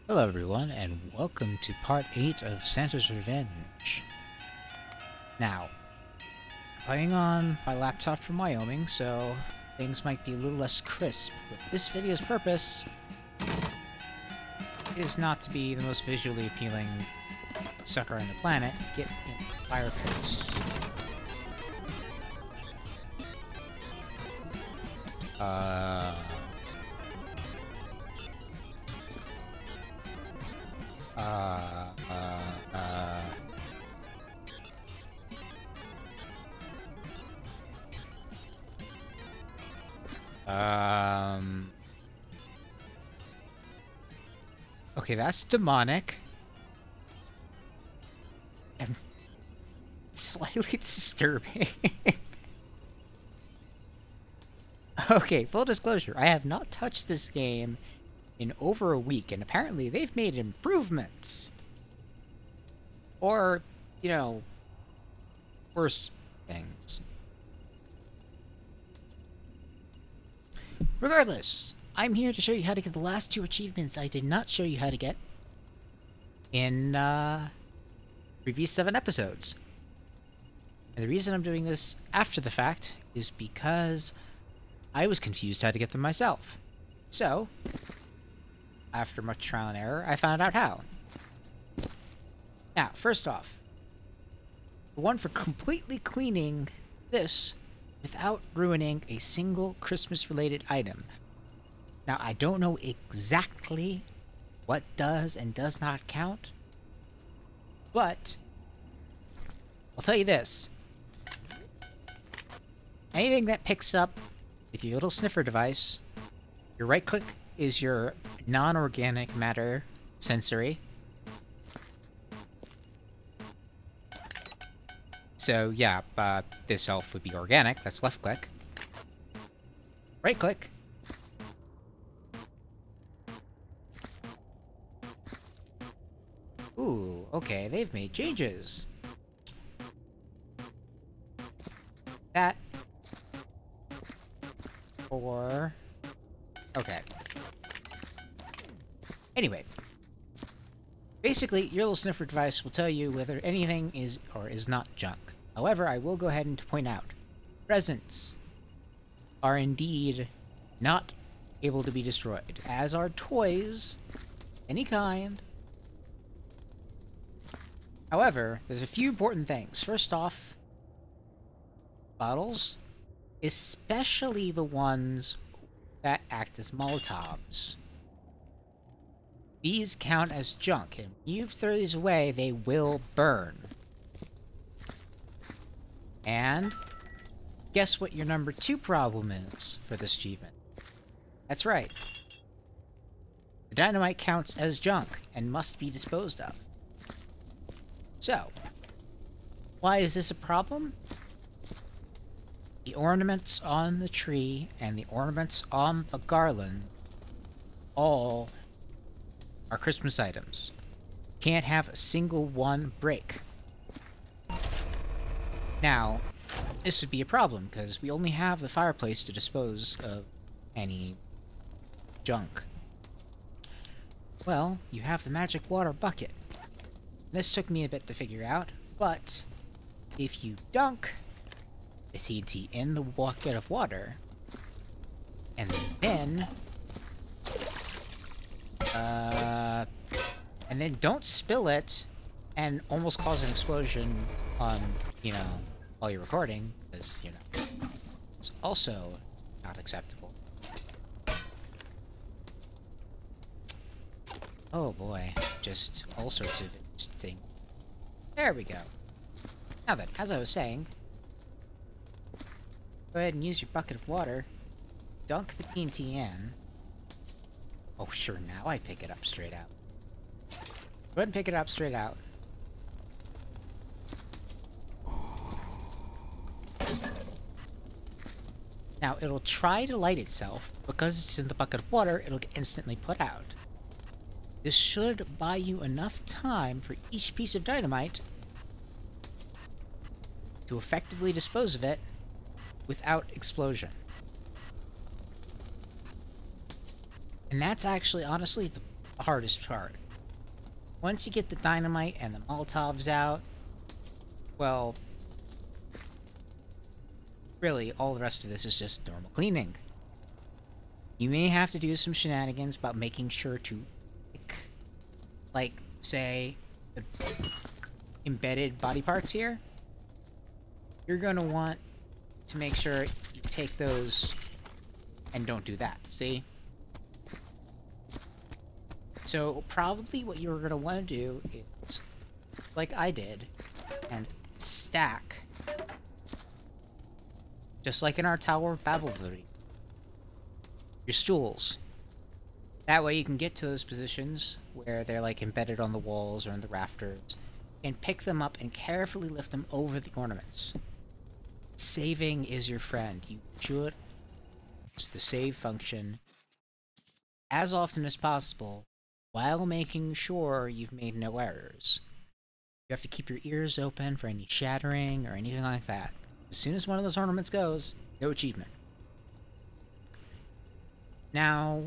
Hello everyone, and welcome to part 8 of Santa's Revenge. Now, playing on my laptop from Wyoming, so things might be a little less crisp, but this video's purpose is not to be the most visually appealing sucker on the planet. Get in the fire pits. Okay, that's demonic. And slightly disturbing. Okay, full disclosure, I have not touched this game in over a week, and apparently they've made improvements. Or, you know, worse things. Regardless, I'm here to show you how to get the last two achievements I did not show you how to get in previous 7 episodes. And the reason I'm doing this after the fact is because I was confused how to get them myself. So, after much trial and error, I found out how. Now, first off, the one for completely cleaning this without ruining a single Christmas-related item. Now, I don't know exactly what does and does not count, but I'll tell you this. Anything that picks up with your little sniffer device, your right click is your non-organic matter sensory. So yeah, this elf would be organic, that's left click. Right click. Ooh, okay, they've made changes. That. Or... okay. Anyway. Basically, your little sniffer device will tell you whether anything is or is not junk. However, I will go ahead and point out, presents are indeed not able to be destroyed, as are toys, any kind. However, there's a few important things. First off, bottles, especially the ones that act as Molotovs. These count as junk, and when you throw these away, they will burn. And guess what your number 2 problem is for this achievement? That's right. The dynamite counts as junk and must be disposed of. So, why is this a problem? The ornaments on the tree and the ornaments on the garland all are Christmas items. Can't have a single one break. Now, this would be a problem because we only have the fireplace to dispose of any junk. Well, you have the magic water bucket. This took me a bit to figure out, but if you dunk the TNT in the bucket of water, and then don't spill it and almost cause an explosion on, you know, while you're recording, because, you know, it's also not acceptable. Oh boy, just all sorts of interesting. There we go. Now then, as I was saying, go ahead and use your bucket of water, dunk the TNT in. Oh sure, now I pick it up straight out. Go ahead and pick it up straight out. Now, it'll try to light itself. Because it's in the bucket of water, it'll get instantly put out. This should buy you enough time for each piece of dynamite to effectively dispose of it without explosion. And that's actually, honestly, the the hardest part. Once you get the dynamite and the Molotovs out, well, really, all the rest of this is just normal cleaning. You may have to do some shenanigans about making sure to pick, like, say, the embedded body parts here. You're going to want to make sure you take those and don't do that, see? So probably what you're going to want to do is, like I did, and stack, just like in our Tower of Babel video, your stools. That way you can get to those positions where they're like embedded on the walls or in the rafters, and pick them up and carefully lift them over the ornaments. Saving is your friend. You should use the save function as often as possible while making sure you've made no errors. You have to keep your ears open for any shattering or anything like that. As soon as one of those ornaments goes, no achievement. Now,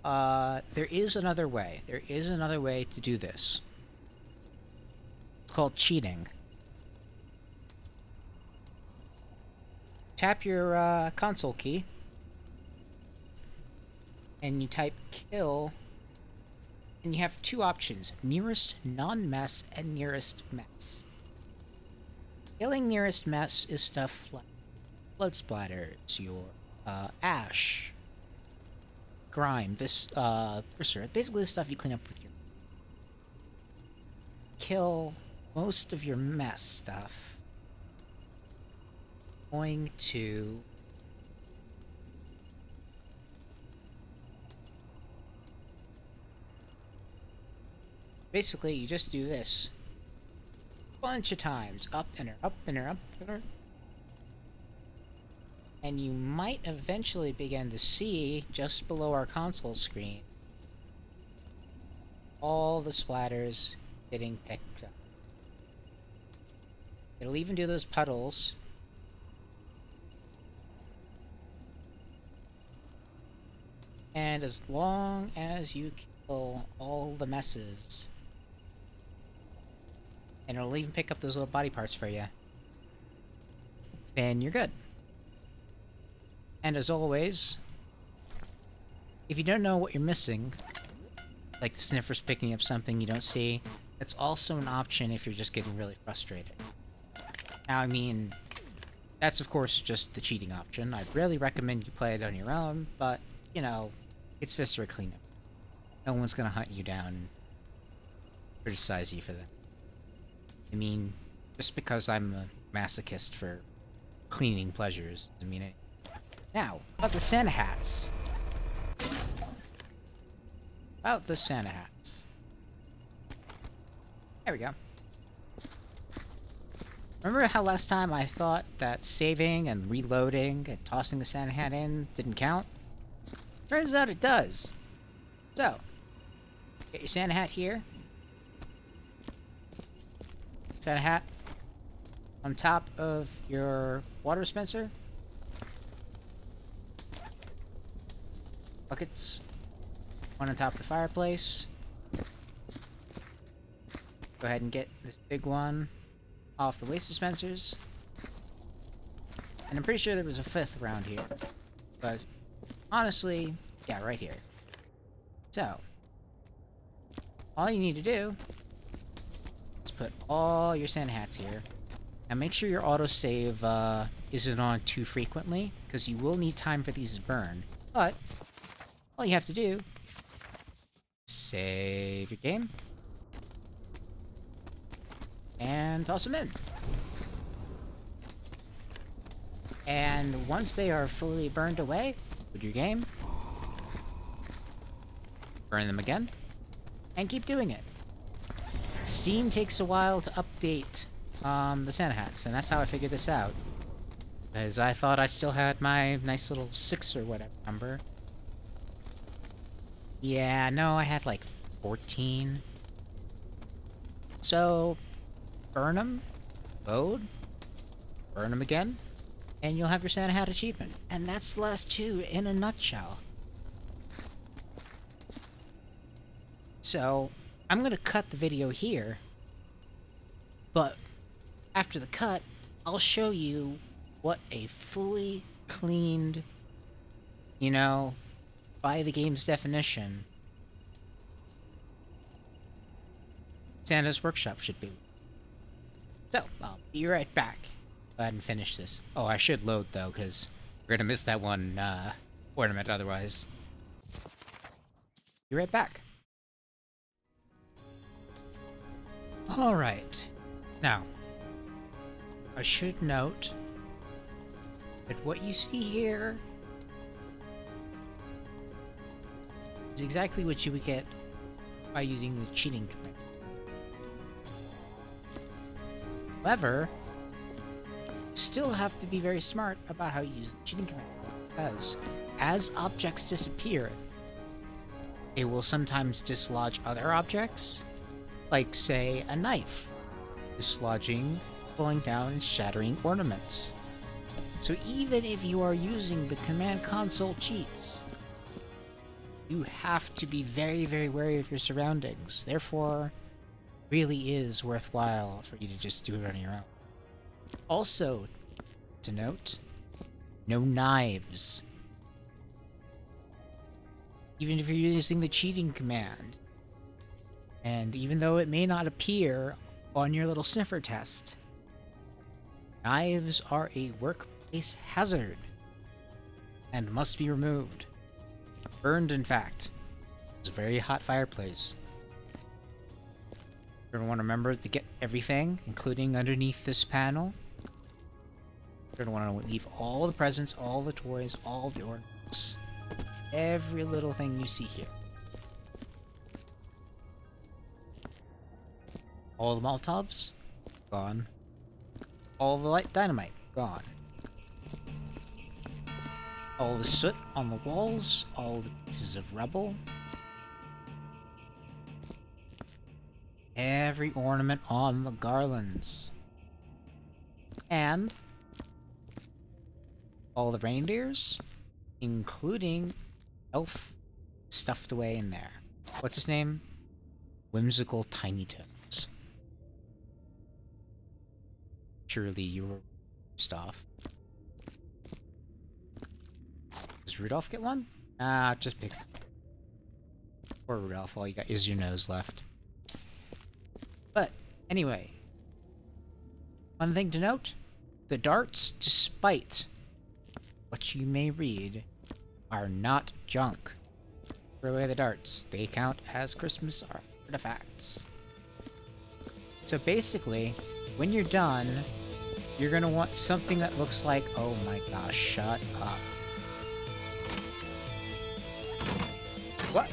there is another way. There is another way to do this. It's called cheating. Tap your console key, and you type kill, and you have two options: nearest non-mess and nearest mess. Killing nearest mess is stuff like blood splatters, your ash, grime, viscera, basically the stuff you clean up with your... Kill most of your mess stuff. Going to basically you just do this a bunch of times, up and up and up and up, and you might eventually begin to see just below our console screen all the splatters getting picked up. It'll even do those puddles. And as long as you kill all the messes, and it'll even pick up those little body parts for you, then you're good. And as always, if you don't know what you're missing, like the sniffer's picking up something you don't see, that's also an option if you're just getting really frustrated. Now, I mean, that's of course just the cheating option. I'd really recommend you play it on your own, but, you know, it's Viscera Cleanup. No one's gonna hunt you down and criticize you for that. I mean, just because I'm a masochist for cleaning pleasures doesn't mean anything. Now, about the Santa hats. About the Santa hats. There we go. Remember how last time I thought that saving and reloading and tossing the Santa hat in didn't count? Turns out it does. So, get your Santa hat here. Santa hat on top of your water dispenser. Buckets. One on top of the fireplace. Go ahead and get this big one off the waste dispensers. And I'm pretty sure there was a fifth around here. But honestly, yeah, right here. So, all you need to do is put all your Santa hats here. And make sure your autosave isn't on too frequently, because you will need time for these to burn. But all you have to do, save your game, and toss them in. And once they are fully burned away, put your game, burn them again, and keep doing it. Steam takes a while to update the Santa hats, and that's how I figured this out. Because I thought I still had my nice little 6 or whatever number. Yeah, no, I had like 14. So, burn them, load, burn them again, and you'll have your Santa hat achievement. And that's the last two in a nutshell. So, I'm going to cut the video here, but after the cut, I'll show you what a fully cleaned, you know, by the game's definition, Santa's workshop should be. So, I'll be right back. Go ahead and finish this. Oh, I should load, though, because we're gonna miss that one, ornament otherwise. Be right back. Alright. Now, I should note that what you see here is exactly what you would get by using the cheating command. However, you still have to be very smart about how you use the cheating command, because as objects disappear, it will sometimes dislodge other objects, like, say, a knife, dislodging, pulling down, and shattering ornaments. So even if you are using the command console cheats, you have to be very, very wary of your surroundings. Therefore, it really is worthwhile for you to just do it on your own. Also, to note, no knives. Even if you're using the cheating command. And even though it may not appear on your little sniffer test, knives are a workplace hazard and must be removed. Burned, in fact. It's a very hot fireplace. You're going to want to remember to get everything, including underneath this panel. You're going to want to leave all the presents, all the toys, all the ornaments. Every little thing you see here. All the Molotovs, gone. All the light dynamite, gone. All the soot on the walls, all the pieces of rubble. Every ornament on the garlands. And all the reindeers, including Elf, stuffed away in there. What's his name? Whimsical Tiny Toes. Surely you were pissed off. Does Rudolph get one? Ah, just picks. Poor Rudolph, all you got is your nose left. But, anyway. One thing to note, the darts, despite what you may read, are not junk. Throw away the darts. They count as Christmas artifacts. So basically, when you're done, you're gonna want something that looks like, oh my gosh, shut up. What?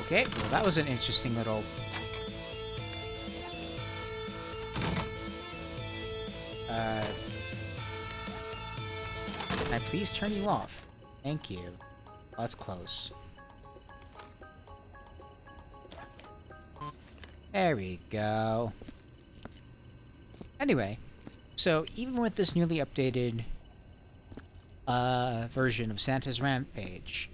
Okay, well that was an interesting little... Can I please turn you off? Thank you. Oh, that's close. There we go. Anyway, so even with this newly updated version of Santa's Rampage,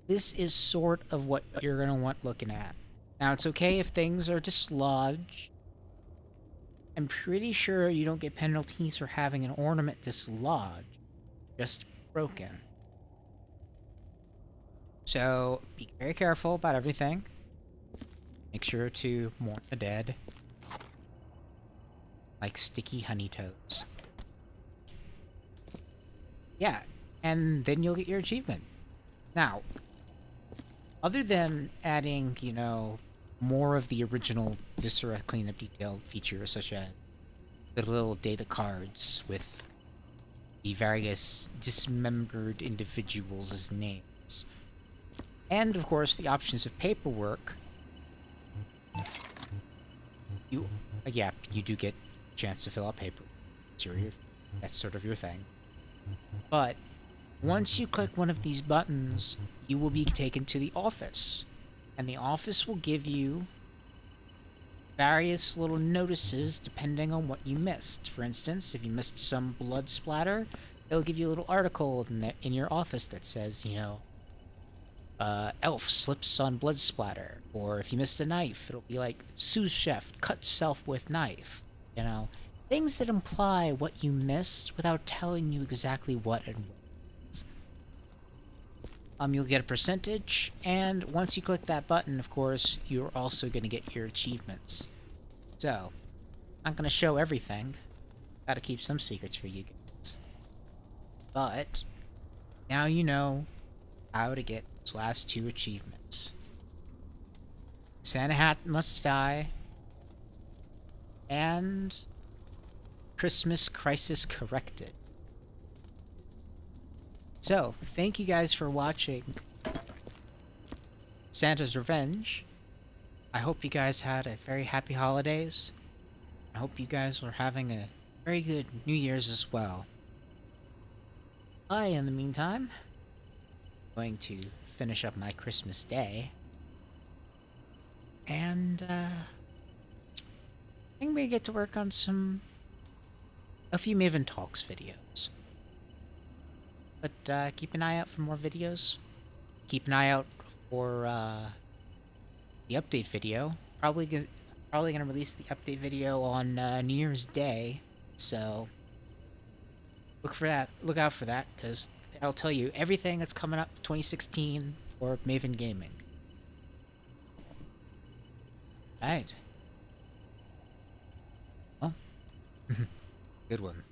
this is sort of what you're gonna want looking at. Now, it's okay if things are dislodged. I'm pretty sure you don't get penalties for having an ornament dislodged, just broken. So, be very careful about everything. Make sure to mourn the dead. Like sticky honey toads. Yeah, and then you'll get your achievement. Now, other than adding, you know, more of the original Viscera Cleanup Detail features, such as the little data cards with the various dismembered individuals' names, and of course the options of paperwork, you do get a chance to fill out paper. That's sort of your thing. But once you click one of these buttons, you will be taken to the office. And the office will give you various little notices depending on what you missed. For instance, if you missed some blood splatter, They'll give you a little article in your office that says, you know, elf slips on blood splatter. Or if you missed a knife, it'll be like, sous chef cuts self with knife. You know, things that imply what you missed without telling you exactly what and what. You'll get a percentage, and once you click that button, of course, you're also going to get your achievements. So, I'm not going to show everything. Gotta keep some secrets for you guys. But, now you know how to get those last 2 achievements. Santa Hat Must Die, and Christmas Crisis Corrected. So, thank you guys for watching Santa's Revenge. I hope you guys had a very happy holidays. I hope you guys are having a very good New Year's as well. In the meantime, I'm going to finish up my Christmas day. And, I think we get to work on a few Maven Talks videos. But, keep an eye out for more videos. Keep an eye out for, the update video. Probably gonna release the update video on, New Year's Day. So, look out for that, because I'll tell you everything that's coming up 2016 for Maven Gaming. Alright. Well, good one.